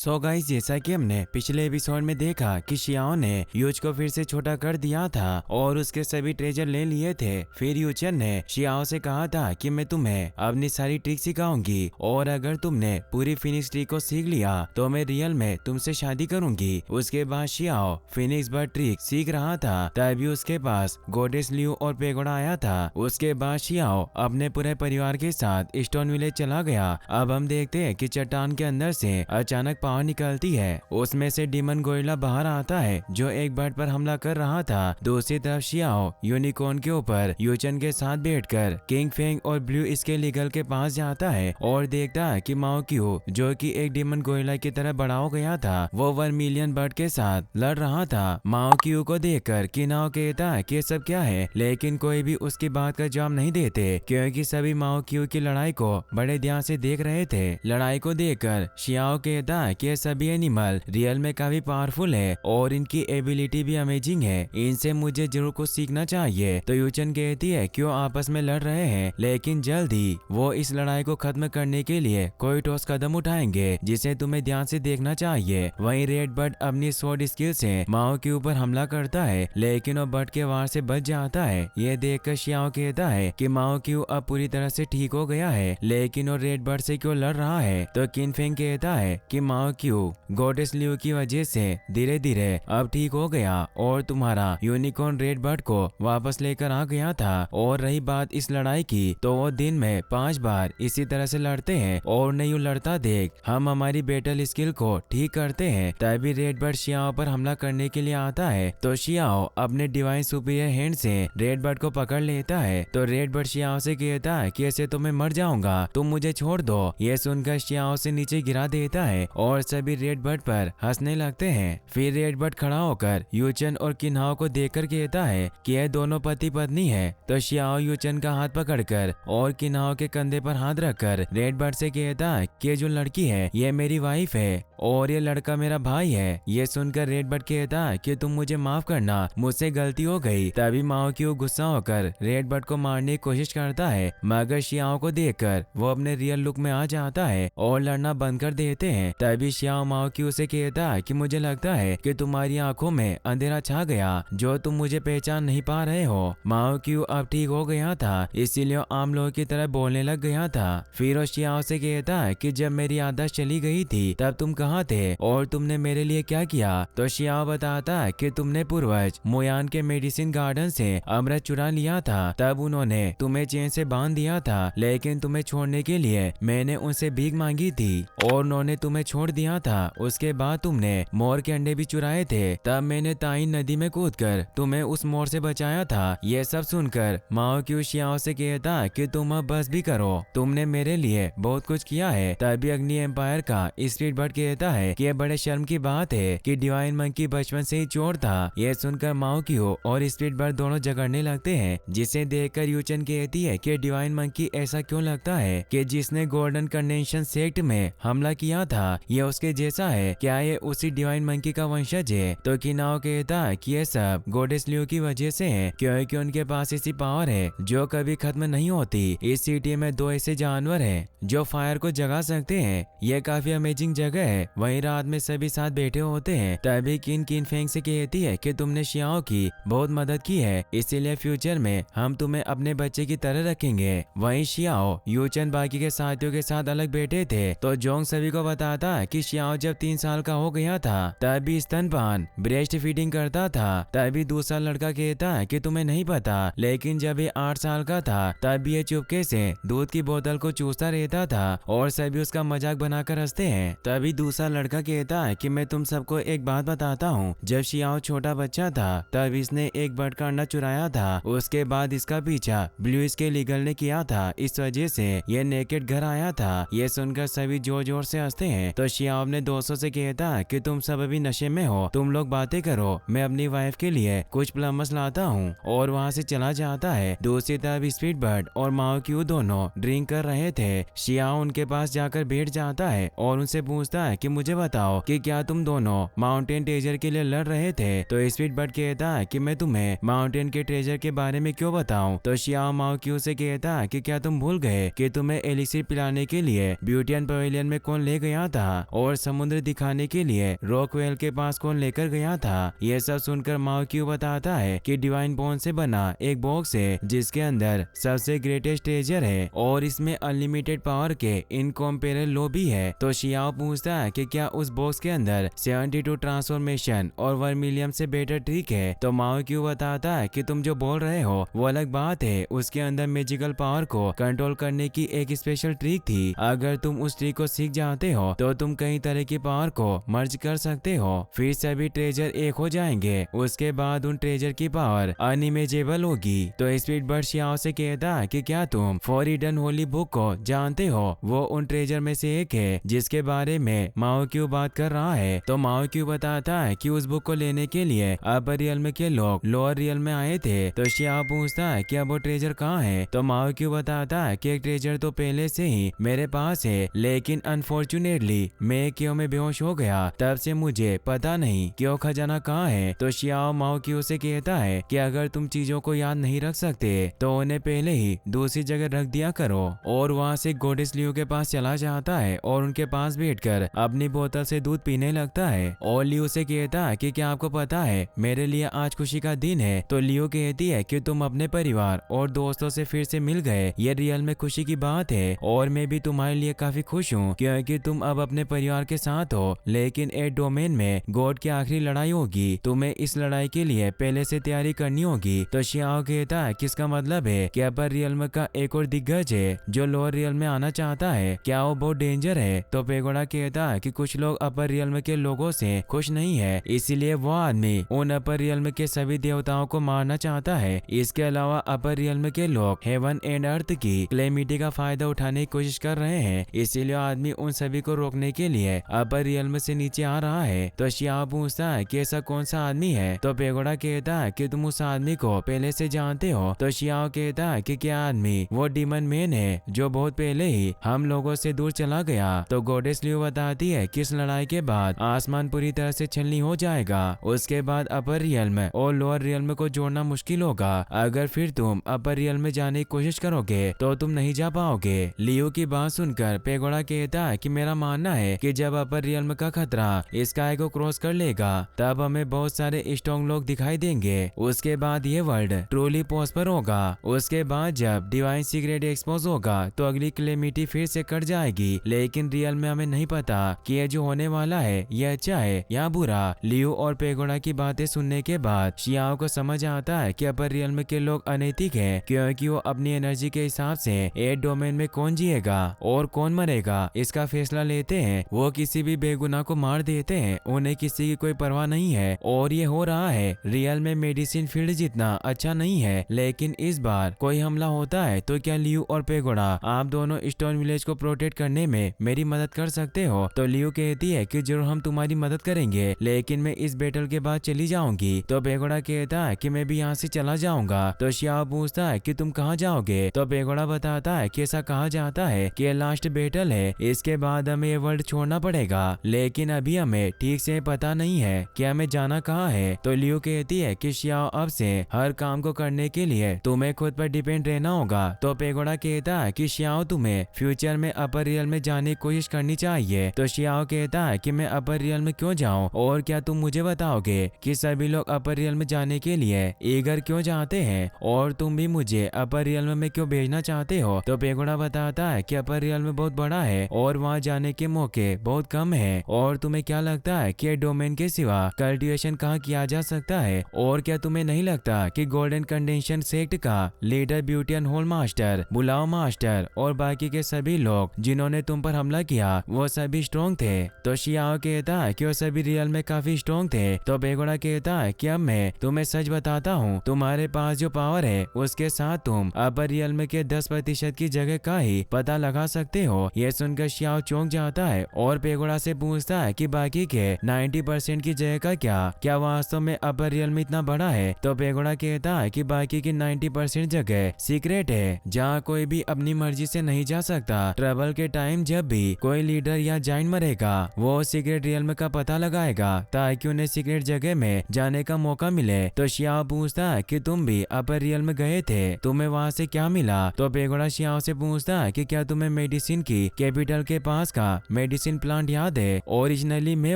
So guys, जैसा कि हमने पिछले एपिसोड में देखा कि शियाओ ने यूच को फिर से छोटा कर दिया था और उसके सभी ट्रेजर ले लिए थे। फिर यूचन ने शियाओ से कहा था कि मैं तुम्हें अपनी सारी ट्रिक सिखाऊंगी और अगर तुमने पूरी फिनिक्स ट्रिक को सीख लिया तो मैं रियल में तुमसे शादी करूंगी। उसके बाद शियाओ फिनिक्स बर्ड ट्रिक सीख रहा था, तभी उसके पास गॉडेस लियू और पेगोडा आया था। उसके बाद शियाओ अपने पूरे परिवार के साथ स्टोन विलेज चला गया। अब हम देखते हैं कि चट्टान के अंदर से अचानक पावर निकलती है, उसमें से डीमन गोरिल्ला बाहर आता है जो एक बर्ड पर हमला कर रहा था। दूसरी तरफ शियाओ यूनिकॉर्न के ऊपर यूचन के साथ बैठकर किंग फेंग और ब्लू स्केल ईगल के पास जाता है और देखता है कि माओ क्यू, जो कि एक डीमन गोरिल्ला की तरह बड़ा हो गया था, वो 1 मिलियन बर्ड के साथ लड़ रहा था। माओ क्यू को देखकर किनाओ कहता है कि ये सब क्या है, लेकिन कोई भी उसकी बात का जवाब नहीं देते क्योंकि सभी माओ क्यू की लड़ाई को बड़े ध्यान से देख रहे थे। लड़ाई को देखकर शियाओ कहता है कि ये सभी एनिमल रियल में काफी पावरफुल है और इनकी एबिलिटी भी अमेजिंग है, इनसे मुझे जरूर कुछ सीखना चाहिए। तो यूचन कहती है क्यों आपस में लड़ रहे हैं, लेकिन जल्द ही वो इस लड़ाई को खत्म करने के लिए कोई ठोस कदम उठाएंगे जिसे तुम्हें ध्यान से देखना चाहिए। वहीं रेड बर्ड अपनी स्वॉर्ड स्किल से माओ के ऊपर हमला करता है, लेकिन वो बर्ड के वार से बच जाता है। ये देखकर शियाओ कहता है कि माओ क्यू अब पूरी तरह से ठीक हो गया है, लेकिन वो रेड बर्ड से क्यों लड़ रहा है। तो किनफेंग कहता है कि माओ क्यू गॉडेस लियू की वजह से धीरे धीरे अब ठीक हो गया और तुम्हारा यूनिकॉर्न रेड बर्ड को वापस लेकर आ गया था। और रही बात इस लड़ाई की, तो वो दिन में 5 बार इसी तरह से लड़ते हैं और नहीं लड़ता देख हम हमारी बैटल स्किल को ठीक करते हैं। तभी रेड बर्ड शियाओ पर हमला करने के लिए आता है, तो शियाओ अपने डिवाइन सुपीरियर हैंड से रेड बर्ड को पकड़ लेता है। तो रेड बर्ड शियाओ से कहता है कि ऐसे तो मैं मर जाऊंगा, तुम मुझे छोड़ दो। ये सुनकर शियाओ से नीचे गिरा देता है और सभी रेड बर्ड पर हंसने लगते हैं। फिर रेड बर्ड खड़ा होकर यूचन और किन्हाओ को देखकर कहता है कि ये दोनों पति पत्नी है। तो शियाओ यूचन का हाथ पकड़कर और किन्हाओ के कंधे पर हाथ रखकर रेड बर्ड से कहता है कि जो लड़की है ये मेरी वाइफ है और ये लड़का मेरा भाई है। ये सुनकर रेड बर्ड कहता है कि तुम मुझे माफ करना, मुझसे गलती हो गई। तभी माओ क्यू गुस्सा होकर रेड बर्ड को मारने की कोशिश करता है, मगर शियाओ को देखकर वो अपने रियल लुक में आ जाता है और लड़ना बंद कर देते हैं। तभी शियाओ माओ क्यू से कहता है कि मुझे लगता है कि तुम्हारी आंखों में अंधेरा छा गया, जो तुम मुझे पहचान नहीं पा रहे हो। माओ क्यू अब ठीक हो गया था, इसीलिए आम लोगों की तरह बोलने लग गया था। फिर वो शियाओ से कहता है कि जब मेरी आदत चली गई थी तब तुम कहाँ थे और तुमने मेरे लिए क्या किया। तो शियाओ बताता है कि तुमने पूर्वज मोयान के मेडिसिन गार्डन से अमृत चुरा लिया था, तब उन्होंने तुम्हें चेन से बांध दिया था, लेकिन तुम्हें छोड़ने के लिए मैंने उनसे भीख मांगी थी और उन्होंने तुम्हें छोड़ दिया था। उसके बाद तुमने मोर के अंडे भी चुराए थे, तब मैंने ताइन नदी में कूदकर तुम्हें उस मोर से बचाया था। ये सब सुनकर माओ क्यू शियाओ से कहता कि तुम अब बस भी करो, तुमने मेरे लिए बहुत कुछ किया है। तभी अग्नि एम्पायर का स्ट्रीट बर्ड कहता है कि यह बड़े शर्म की बात है कि डिवाइन मंकी बचपन से ही चोर था। यह सुनकर माओ क्यू और स्ट्रीट बर्ड दोनों झगड़ने लगते हैं, जिसे देखकर यूचन कहती है कि डिवाइन मंकी ऐसा क्यों लगता है कि जिसने गोल्डन कन्वेंशन सेक्ट में हमला किया था ये उसके जैसा है, क्या ये उसी डिवाइन मंकी का वंशज है। तो किनाओ कहता है कि ये सब गॉडेस लियू की वजह से है, क्योंकि उनके पास ऐसी पावर है जो कभी खत्म नहीं होती। इस सिटी में 2 ऐसे जानवर हैं जो फायर को जगा सकते हैं, ये काफी अमेजिंग जगह है। वहीं रात में सभी साथ बैठे होते हैं, तभी किन फेंग से कहती है कि तुमने शियाओ की बहुत मदद की है, इसीलिए फ्यूचर में हम तुम्हें अपने बच्चे की तरह रखेंगे। वहीं शियाओ यूचन बाकी के साथियों के साथ अलग बैठे थे, तो जोंग सभी को बताता है कि शियाओ जब 3 साल का हो गया था तभी स्तनपान ब्रेस्ट फीडिंग करता था। तभी दूसरा लड़का कहता है कि तुम्हें नहीं पता, लेकिन जब ये 8 साल का था तब ये चुपके से दूध की बोतल को चूसता रहता था और सभी उसका मजाक बनाकर हंसते हैं। तभी दूसरा लड़का कहता है कि मैं तुम सबको एक बात बताता हूँ, जब शियाओ छोटा बच्चा था तब इसने एक बर्ड का अंडा चुराया था, उसके बाद इसका पीछा ब्लू स्केल ईगल ने किया था, इस वजह से ये नेकेड घर आया था। ये सुनकर सभी जोर जोर से हंसते हैं। तो शियाओ अपने दोस्तों से कहता है कि तुम सब अभी नशे में हो, तुम लोग बातें करो, मैं अपनी वाइफ के लिए कुछ प्लम्स लाता हूँ, और वहाँ से चला जाता है। दूसरी तरफ स्पीड बर्ड और माओ क्यू दोनों ड्रिंक कर रहे थे। शियाओ उनके पास जाकर बैठ जाता है और उनसे पूछता है कि मुझे बताओ कि क्या तुम दोनों माउंटेन ट्रेजर के लिए लड़ रहे थे। तो स्पीड बट कहता है कि मैं तुम्हें माउंटेन के ट्रेजर के बारे में क्यों बताऊं। तो शियाओ माओ क्यू से कहता है कि क्या तुम भूल गए कि तुम्हें एलिक्सिर पिलाने के लिए ब्यूटियन पवेलियन में कौन ले गया था और समुद्र दिखाने के लिए रॉकवेल के पास कौन लेकर गया था। यह सब सुनकर माओ क्यू बताता है कि डिवाइन बोन से बना एक बॉक्स है जिसके अंदर सबसे ग्रेटेस्ट ट्रेजर है और इसमें अनलिमिटेड पावर के इनकॉम्पेरेबल लो भी है। तो शियाओ पूछता है कि क्या उस बॉक्स के अंदर 72 ट्रांसफॉर्मेशन और 1 मिलियन से बेटर ट्रिक है। तो माओ क्यू बताता है कि तुम जो बोल रहे हो वो अलग बात है, उसके अंदर मैजिकल पावर को कंट्रोल करने की एक स्पेशल ट्रिक थी। अगर तुम उस ट्रिक को सीख जाते हो तो तुम कई तरह की पावर को मर्ज कर सकते हो, फिर सभी ट्रेजर एक हो जाएंगे। उसके बाद उन ट्रेजर की पावर अनइमेजेबल होगी। तो स्पीड बर्ड शियाओ से कहता है कि क्या तुम फॉरबिडन होली बुक को जानते हो। वो उन ट्रेजर में से एक है जिसके बारे में माओ क्यू बात कर रहा है। तो माओ क्यू बताता है कि उस बुक को लेने के लिए अपर रियल के लोग लोअर रियल में आए थे। तो शियाओ पूछता है कि अब वो ट्रेजर कहाँ है। तो माओ क्यू बताता है कि एक ट्रेजर तो पहले से ही मेरे पास है, लेकिन अनफॉर्चुनेटली मैं क्यों में बेहोश हो गया, तब से मुझे पता नहीं क्यों खजाना कहाँ है। तो शियाओ माओ क्यू से कहता है कि अगर तुम चीजों को याद नहीं रख सकते तो उन्हें पहले ही दूसरी जगह रख दिया करो। और वहाँ से गॉडेस लियो के पास चला जाता है और उनके पास बैठकर अपनी बोतल से दूध पीने लगता है। और लियो से कहता है कि क्या आपको पता है मेरे लिए आज खुशी का दिन है। तो लियो कहती है कि तुम अपने परिवार और दोस्तों से फिर से मिल गए, ये रियल में खुशी की बात है और मैं भी तुम्हारे लिए काफी खुश हूँ क्योंकि तुम अब अपने परिवार के साथ हो। लेकिन एट डोमेन में गॉड की आखिरी लड़ाई होगी, तुम्हें इस लड़ाई के लिए पहले से तैयारी करनी होगी। तो शियाओ कहता है किसका मतलब है कि अपर रियल का एक और दिग्गज है जो लोअर रियल में आना चाहता है, क्या वो बहुत डेंजर है। तो पेगोडा कहता है कि कुछ लोग अपर रियल के लोगों से खुश नहीं है, इसीलिए वो आदमी उन अपर रियल के सभी देवताओं को मारना चाहता है। इसके अलावा अपर रियल के लोग हेवन एंड अर्थ की क्लेमिटी का फायदा उठाने की कोशिश कर रहे हैं, इसीलिए आदमी उन सभी को रोकने के लिए अपर रियल से नीचे आ रहा है। तो शियाओ पूछता है कि ऐसा कौन सा आदमी है। तो पेगोडा कहता है कि तुम उस आदमी को पहले से जानते हो। तो शियाओ कहता है कि क्या आदमी वो डीमन मैन है जो बहुत पहले ही हम लोगों से दूर चला गया। तो गॉडेस लियो बताती है कि इस लड़ाई के बाद आसमान पूरी तरह से छलनी हो जाएगा, उसके बाद अपर रियल और लोअर रियल को जोड़ना मुश्किल होगा। अगर फिर तुम अपर रियल में जाने की कोशिश करोगे तो तुम नहीं जा पाओगे। लियो की बात सुनकर पेगोडा कहता है कि मेरा मानना है कि जब अपर रियल का खतरा स्काई को क्रॉस कर लेगा तब हमें बहुत सारे स्ट्रॉन्ग लोग दिखाई देंगे। उसके बाद ये वर्ल्ड ट्रूली पॉस्पर होगा। उसके बाद जब डिवाइन सीक्रेट एक्सपोज होगा तो अगली क्लेमिटी फिर से कट जाएगी, लेकिन रियल में हमें नहीं पता कि ये जो होने वाला है ये अच्छा है या बुरा। लियो और पेगोडा की बातें सुनने के बाद शियाओ को समझ आता है कि अपर रियल के लोग अनैतिक हैं क्योंकि वो अपनी एनर्जी के हिसाब से एट डोमेन में कौन जिएगा और कौन मरेगा इसका फैसला लेते हैं। वो किसी भी बेगुनाह को मार देते हैं, उन्हें किसी की कोई परवाह नहीं है। और ये हो रहा है रियल में मेडिसिन फील्ड जितना अच्छा नहीं है, लेकिन इस बार कोई हमला होता है तो क्या लियो और पेगोडा आप दोनों स्टोन विलेज को प्रोटेक्ट करने में मेरी मदद कर सकते हो। तो लियो कहती है कि जरूर हम तुम्हारी मदद करेंगे, लेकिन मैं इस बैटल के बाद चली जाऊंगी। तो पेगोडा कहता है कि मैं भी यहाँ से चला जाऊंगा। तो शियाओ पूछता है कि तुम कहाँ जाओगे। तो पेगोडा बताता है कि ऐसा कहा जाता है कि ये लास्ट बैटल है, इसके बाद हमें ये वर्ल्ड छोड़ना पड़ेगा, लेकिन अभी हमें ठीक से पता नहीं है कि हमें जाना कहाँ है। तो लियो कहती है कि शियाओ अब से हर काम को करने के लिए तुम्हें खुद पर डिपेंड रहना होगा। तो पेगोडा कहता है कि शियाओ तुम्हें फ्यूचर में अपर रियल में जाने की कोशिश करनी चाहिए। तो शियाओ कहता है कि मैं अपर रियल में क्यों जाऊं और क्या तुम मुझे बताओगे कि सभी लोग अपर रियल में जाने के लिए ईगर क्यों चाहते हैं और तुम भी मुझे अपर रियल में क्यों भेजना चाहते हो। तो पेगोडा बताता है कि अपर रियल में बहुत बड़ा है और वहाँ जाने के मौके बहुत कम है, और तुम्हें क्या लगता है कि डोमेन के सिवा कल्टीवेशन कहाँ किया जा सकता है। और क्या तुम्हें नहीं लगता कि गोल्डन कंडेंशन सेक्ट का लीडर ब्यूटियन होल मास्टर, बुलाओ मास्टर और बाकी के सभी लोग जिन्होंने तुम पर हमला किया वो सभी स्ट्रॉन्ग थे। तो शियाओ कहता है कि वो सभी रियल में काफी स्ट्रॉन्ग थे। तो पेगोडा कहता है कि अब मैं तुम्हें सच बताता हूँ, तुम्हारे पास जो पावर है उसके साथ तुम अपर रियल में के 10% की जगह का ही पता लगा सकते हो। यह सुनकर शियाओ चौंक जाता है और पेगोडा से पूछता है कि बाकी के 90% की जगह का क्या वास्तव में अपर रियल में इतना बड़ा है। तो पेगोडा कहता है कि बाकी की 90% जगह सीक्रेट है जहाँ कोई भी अपनी मर्जी से नहीं जा सकता। ट्रबल के टाइम जब भी कोई लीडर या जाइंट मरेगा वो सीक्रेट रियल्म का पता लगाएगा ताकि उन्हें सीक्रेट जगह में जाने का मौका मिले। तो शियाओ पूछता कि तुम भी अपर रियल्म गए थे, तुम्हें वहाँ से क्या मिला? तो पेगोड़ा शियाओ से पूछता कि क्या तुम्हें मेडिसिन की कैपिटल के पास का मेडिसिन प्लांट याद है? ओरिजिनली में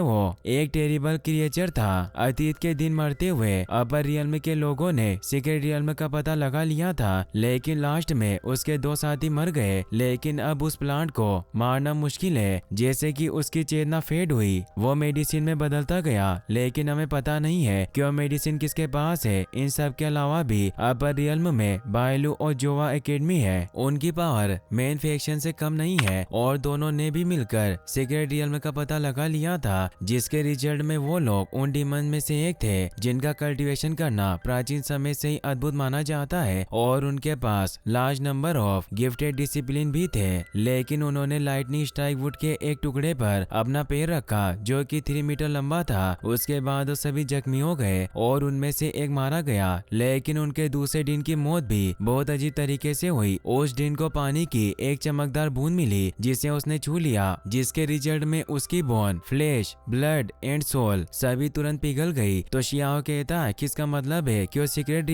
वो एक टेरिबल क्रिएचर था। अतीत के दिन मरते हुए अपर रियल्म के लोगों ने सीक्रेट रियल्म का पता लगा लिया था, लेकिन लास्ट में उसके 2 साथी मर गए। लेकिन अब उस प्लांट को मारना मुश्किल है। जैसे कि उसकी चेतना फेड हुई, वो मेडिसिन में बदलता गया, लेकिन हमें पता नहीं है कि वो मेडिसिन किसके पास है। इन सब के अलावा भी अपर रियल्म में बायलू और जोवा एकेडमी है। उनकी पावर मेन फैक्शन से कम नहीं है और दोनों ने भी मिलकर सीक्रेट रियल्म का पता लगा लिया था, जिसके रिजल्ट में वो लोग उन डीमन में से एक थे जिनका कल्टीवेशन करना प्राचीन समय से ही अद्भुत माना जाता है और उनके पास large number of gifted discipline भी थे। लेकिन उन्होंने लाइटनिंग स्ट्राइक वुड के एक टुकड़े पर अपना पैर रखा जो कि 3 मीटर लंबा था। उसके बाद वो सभी जख्मी हो गए और उनमें से एक मारा गया। लेकिन उनके दूसरे दिन की मौत भी बहुत अजीब तरीके से हुई। उस दिन को पानी की एक चमकदार बूंद मिली जिसे उसने छू लिया, जिसके रिजल्ट में उसकी bone, flesh, blood and soul सभी तुरंत पिघल गई। तो शियाओ कहता है कि इसका मतलब है कि वो सीक्रेट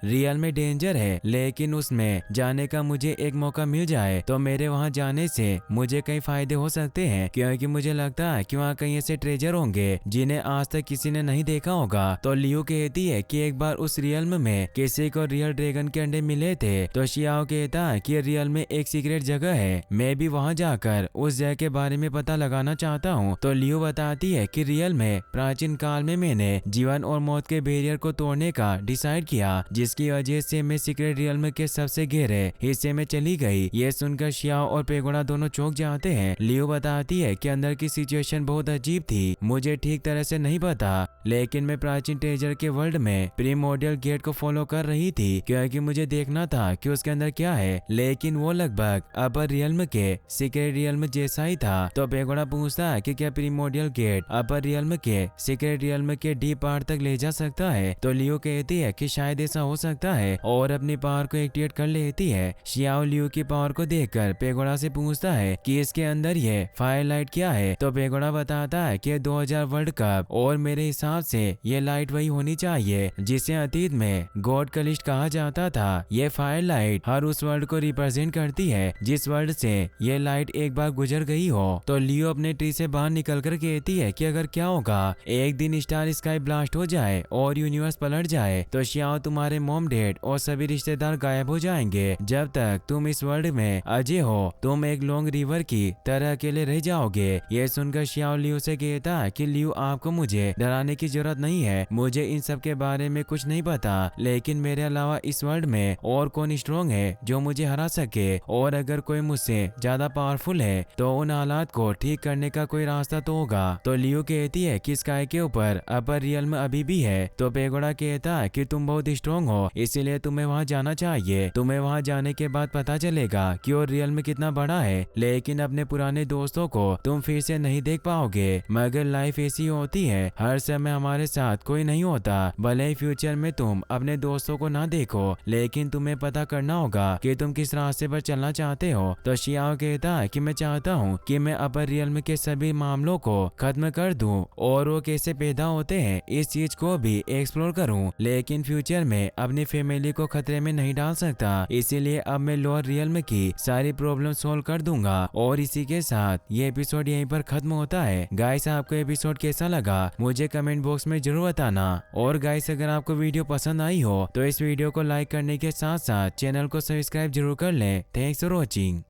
रियल में डेंजर है, लेकिन उसमें जाने का मुझे एक मौका मिल जाए तो मेरे वहाँ जाने से मुझे कई फायदे हो सकते हैं, क्योंकि मुझे लगता है कि वहाँ कई ऐसे ट्रेजर होंगे जिन्हें आज तक किसी ने नहीं देखा होगा। तो लियू कहती है कि एक बार उस रियल्म में किसी को रियल ड्रैगन के अंडे मिले थे। तो शियाओ कहता है कि रियल में एक सीक्रेट जगह है, मैं भी वहाँ जाकर उस जगह के बारे में पता लगाना चाहता हूँ। तो लियू बताती है कि रियल में प्राचीन काल में मैंने जीवन और मौत के बैरियर को तोड़ने का डिसाइड किया, जिसकी वजह से मैं सीक्रेट रियल्म के सबसे गहरे हिस्से में चली गई। ये सुनकर शियाओ और पेगोड़ा दोनों चौंक जाते हैं। लियू बताती है कि अंदर की सिचुएशन बहुत अजीब थी, मुझे ठीक तरह से नहीं पता, लेकिन मैं प्राचीन ट्रेजर के वर्ल्ड में प्रीमोडियल गेट को फॉलो कर रही थी क्योंकि मुझे देखना था कि उसके अंदर क्या है। लेकिन वो लगभग अपर रियल्म के सीक्रेट रियल्म जैसा ही था। तो पेगोड़ा पूछता है कि क्या प्रीमोडियल गेट अपर रियल्म के सीक्रेट रियल्म के डीप पार्ट तक ले जा सकता है? तो लियू कहती है कि शायद ऐसा हो सकता है और अपनी पावर को एक्टिवेट कर लेती है। शियाओ लियू की पावर को देखकर पेगोड़ा से पूछता है कि इसके अंदर ये फायर लाइट क्या है? तो पेगोड़ा बताता है कि 2000 वर्ल्ड कप और मेरे हिसाब से ये लाइट वही होनी चाहिए जिसे अतीत में गॉड कलिस्ट कहा जाता था। ये फायर लाइट हर उस वर्ल्ड को रिप्रेजेंट करती है जिस वर्ल्ड से ये लाइट एक बार गुजर गई हो। तो लियो अपने ट्री से बाहर निकलकर कहती है कि अगर क्या होगा एक दिन स्टार स्काई ब्लास्ट हो जाए और यूनिवर्स पलट जाए तो शियाओ तुम्हारे मॉम डैड और सभी रिश्तेदार गायब हो जाएंगे। जब तक तुम इस वर्ल्ड में अजय हो तुम एक लॉन्ग रिवर की तरह अकेले रह जाओगे। ये सुनकर शियाओ लियू से कहता है कि लियू आपको मुझे डराने की जरूरत नहीं है, मुझे इन सब के बारे में कुछ नहीं पता, लेकिन मेरे अलावा इस वर्ल्ड में और कौन स्ट्रॉन्ग है जो मुझे हरा सके, और अगर कोई मुझसे ज्यादा पावरफुल है तो उन हालात को ठीक करने का कोई रास्ता तो होगा। तो लियू कहती है कि स्काई के ऊपर अपर रियल्म अभी भी है। तो पेगोड़ा कहता है कि तुम बहुत स्ट्रॉन्ग हो इसीलिए तुम्हें वहाँ जाना चाहिए, तुम्हें वहाँ जाने के बाद पता चलेगा कि वो रियल्म कितना बड़ा है, लेकिन अपने पुराने दोस्तों को तुम फिर से नहीं देख पाओगे। मगर लाइफ ऐसी होती है, हर समय हमारे साथ कोई नहीं होता, भले ही फ्यूचर में तुम अपने दोस्तों को ना देखो, लेकिन तुम्हें पता करना होगा कि तुम किस रास्ते पर चलना चाहते हो। तो शियाओ कहता है कि मैं चाहता हूँ कि मैं अपर रियल्म के सभी मामलों को खत्म कर दूं और वो कैसे पैदा होते हैं इस चीज को भी एक्सप्लोर करूं, लेकिन फ्यूचर में अपनी फैमिली को खतरे में नहीं डाल सकता, इसीलिए अब मैं लोअर रियल्म की सारी प्रॉब्लम सोल्व कर दूंगा। और इसी के साथ ये एपिसोड यहीं पर खत्म होता है। गाइस आपको एपिसोड कैसा लगा मुझे कमेंट बॉक्स में जरूर बताना, और गाइस अगर आपको वीडियो पसंद आई हो तो इस वीडियो को लाइक करने के साथ साथ चैनल को सब्सक्राइब जरूर कर लें। Thanks for watching.